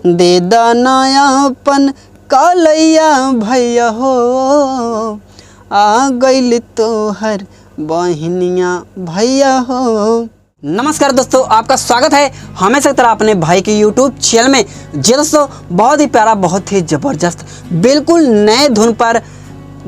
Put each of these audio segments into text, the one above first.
दे दानायापन कालैया भैया हो, आ गइल तोहर बहिनिया भैया हो। नमस्कार दोस्तों, आपका स्वागत है हमेशा की तरह अपने भाई के YouTube चैनल में। जी दोस्तों, बहुत ही प्यारा, बहुत ही ज़बरदस्त, बिल्कुल नए धुन पर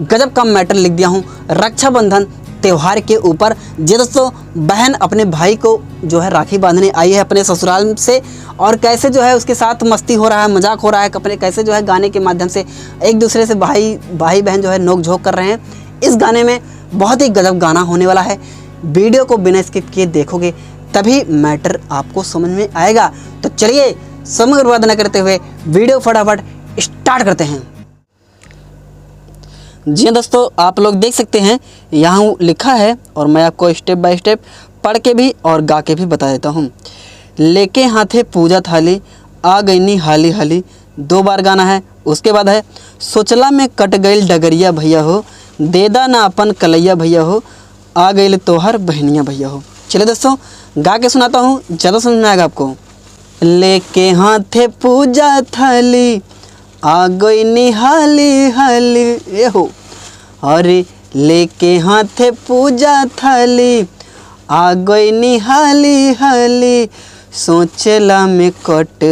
गजब का मैटर लिख दिया हूँ रक्षाबंधन त्यौहार के ऊपर। जी दोस्तों, बहन अपने भाई को जो है राखी बांधने आई है अपने ससुराल से, और कैसे जो है उसके साथ मस्ती हो रहा है, मजाक हो रहा है, कपड़े कैसे जो है गाने के माध्यम से एक दूसरे से भाई बहन जो है नोक झोंक कर रहे हैं। इस गाने में बहुत ही गजब गाना होने वाला है। वीडियो को बिना स्किप किए देखोगे तभी मैटर आपको समझ में आएगा। तो चलिए समय बर्बाद न करते हुए वीडियो फटाफट स्टार्ट करते हैं। जी हाँ दोस्तों, आप लोग देख सकते हैं यहाँ लिखा है, और मैं आपको स्टेप बाय स्टेप पढ़ के भी और गा के भी बता देता हूँ। लेके हाथे पूजा थाली, आ गईनी हाली हाली, 2 बार गाना है। उसके बाद है सोचला में कट गईल डगरिया भैया हो, देदा ना अपन कलैया भैया हो, आ गईल तोहर बहनिया भैया हो। चलिए दोस्तों, गा के सुनाता हूँ, ज़्यादा समझ में आएगा आपको। लेके हाथे पूजा थाली, आ गईनी हाली हाली ए हो, अरे लेके हाथे पूजा थाली, आ गईनी हाली हाली, सोचला में कट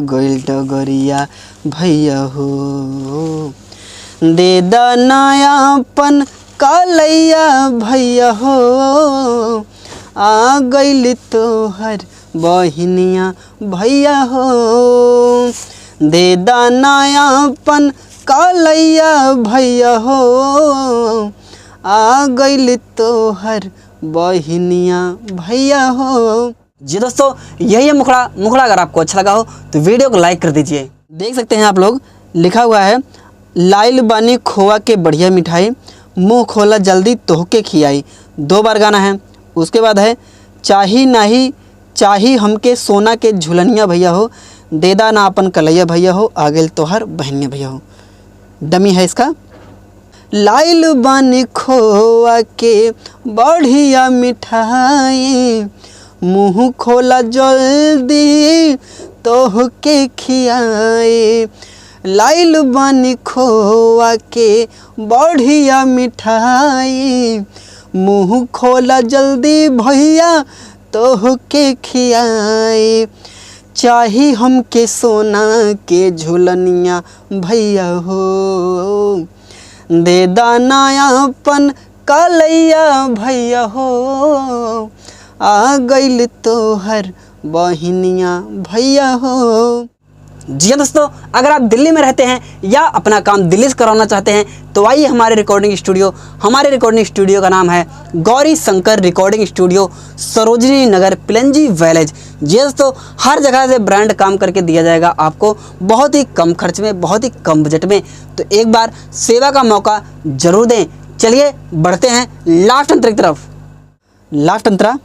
गईल डगरिया भैया हो, दे दानायापन कालैया भैया हो, आ गईल तोहर बहिनिया भैया हो, दे दानायापन कालैया भैया हो, आ गईल तोहर बहिनिया भैया हो। जी दोस्तों, यही है मुखड़ा। अगर आपको अच्छा लगा हो तो वीडियो को लाइक कर दीजिए। देख सकते हैं आप लोग, लिखा हुआ है लाइल बानी खोआ के बढ़िया मिठाई, मुँह खोला जल्दी तोहके खियाई, 2 बार गाना है। उसके बाद है चाही नाही चाही हमके सोना के झुलनिया भैया हो, देदा ना अपन कलैया भैया हो, आ गइल तोहर बहनिया भैया हो। डमी है इसका। लाइल बानी खोआ के बढ़िया मिठाई, मुँह खोला जल्दी तोहके खियाई, लाइल बानी खोआ के बढ़िया मिठाई, मुँह खोला जल्दी भैया तोहके खियाई, चाही हमके सोना के झुलनिया भैया हो, दे दानायापन कालैया भैया हो, आ गईल तोहर बहिनिया भैया हो। जी दोस्तों, अगर आप दिल्ली में रहते हैं या अपना काम दिल्ली से कराना चाहते हैं तो आइए हमारे रिकॉर्डिंग स्टूडियो का नाम है Gauri Shankar recording studio, Sarojini Nagar, पिलंजी village. जी दोस्तों, हर जगह से ब्रांड काम करके दिया जाएगा आपको, बहुत ही कम खर्च में, बहुत ही कम बजट में। तो एक बार सेवा का मौका जरूर दें। चलिए बढ़ते हैं लास्ट अंतरा की तरफ। लास्ट अंतरा,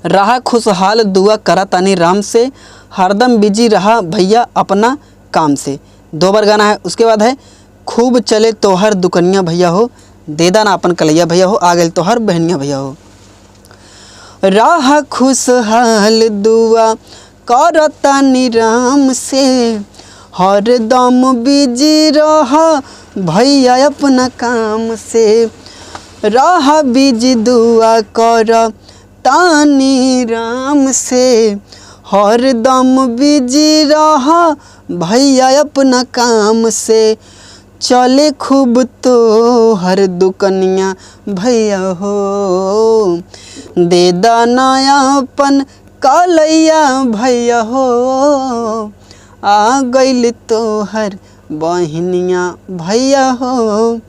रहा खुशहाल दुआ करा तानी राम से, हरदम बिजी रहा भैया अपना काम से, 2 बार गाना है। उसके बाद है खूब चले तोहर दुकनिया भैया हो, देदा ना अपन कलैया भैया हो, आ गए तोहर बहनिया भैया हो। राह खुशहाल दुआ करा तानी राम से, हरदम बिजी रहा भैया अपना काम से, राह बिजी दुआ करा तानी राम से, हरदम बिजी रहा भैया अपना काम से, चले खूब तो हर दुकनिया भैया हो, दे दानायापन कालैया भैया हो, आ गईल तोहर बहिनिया भैया हो।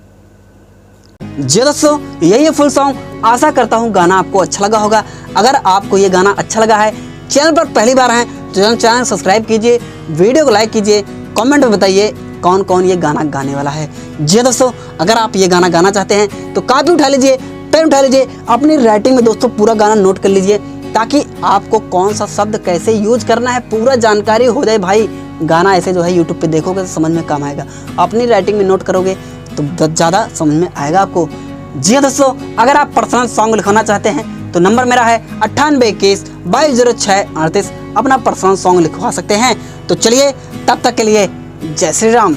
जी दोस्तों, यही है फुल सॉन्ग। आशा करता हूँ गाना आपको अच्छा लगा होगा। अगर आपको ये गाना अच्छा लगा है, चैनल पर पहली बार हैं तो चैनल सब्सक्राइब कीजिए, वीडियो को लाइक कीजिए, कमेंट में बताइए कौन कौन ये गाना गाने वाला है। जी दोस्तों, अगर आप ये गाना गाना चाहते हैं तो कापी उठा लीजिए, पेन उठा लीजिए, अपनी राइटिंग में दोस्तों पूरा गाना नोट कर लीजिए, ताकि आपको कौन सा शब्द कैसे यूज करना है पूरा जानकारी हो जाए। भाई गाना ऐसे जो है यूट्यूब पे देखोगे तो समझ में काम आएगा, अपनी राइटिंग में नोट करोगे तो ज़्यादा समझ में आएगा आपको। जी हाँ दोस्तों, अगर आप पर्सनल सॉन्ग लिखवाना चाहते हैं तो नंबर मेरा है 9821 220638। अपना पर्सनल सॉन्ग लिखवा सकते हैं। तो चलिए तब तक के लिए जय श्री राम।